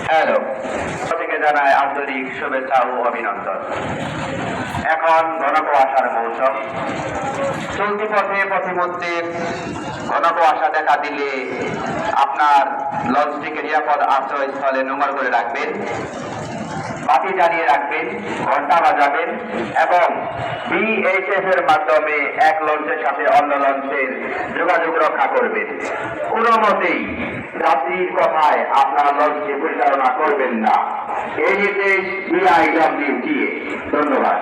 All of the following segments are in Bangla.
হ্যালো, সবাইকে জানাই আন্তরিক শুভেচ্ছা ও অভিনন্দন। এখন ঘন কুয়াশার মৌসুম। চলতি পথে পথিমধ্যের ঘন কুয়াশা দেখা দিলে আপনার লঞ্চটিকে নিরাপদ আশ্রয়স্থলে নোংর করে রাখবেন, বাতি জ্বালিয়ে রাখবেন, ঘন্টা বাজাবেন এবং বিএইচএফ এর মাধ্যমে এক লঞ্চের সাথে অন্য লঞ্চের যোগাযোগ রক্ষা করবেন। কোনো মতেই যাত্রীর কথায় আপনার লঞ্চকে পরিচালনা করবেন না। এই নির্দেশ বিআইডব্লিউটি। ধন্যবাদ।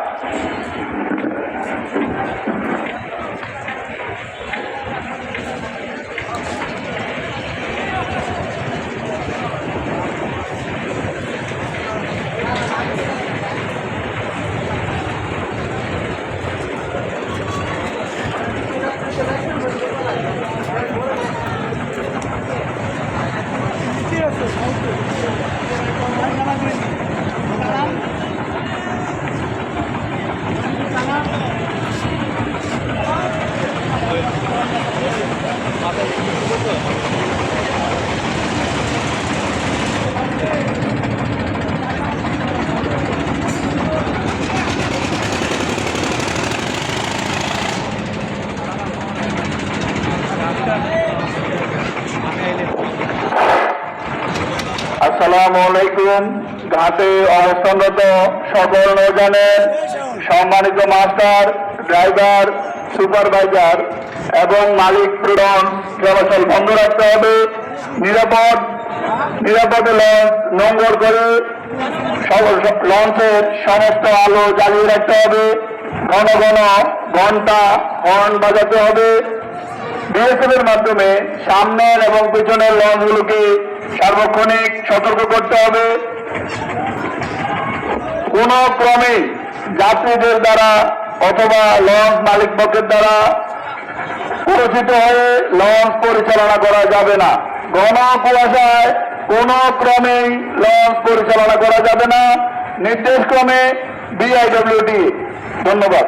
আসসালামু আলাইকুম। ঘাটে অবস্থানরত সকল নৌযানের সম্মানিত মাস্টার, ড্রাইভার, সুপারভাইজার এবং মালিক প্রধান চলাচল বন্ধ রাখতে হবে। নিরাপদে লঞ্চ নোঙ্গর করে লঞ্চের সমস্ত আলো জ্বালিয়ে রাখতে হবে। ঘন ঘন ঘন্টা হর্ন বাজাতে হবে। বিএসএফ এর মাধ্যমে সামনের এবং পিছনের লঞ্চগুলোকে সার্বক্ষণিক সতর্ক করতে হবে। কোন ক্রমে যাত্রীদের দ্বারা অথবা লঞ্চ মালিক পক্ষের দ্বারা পরিচিত হয়ে লঞ্চ পরিচালনা করা যাবে না। ঘন কুয়াশায় কোন ক্রমেই লঞ্চ পরিচালনা করা যাবে না। নির্দেশ ক্রমে বিআইডব্লিউটি। ধন্যবাদ।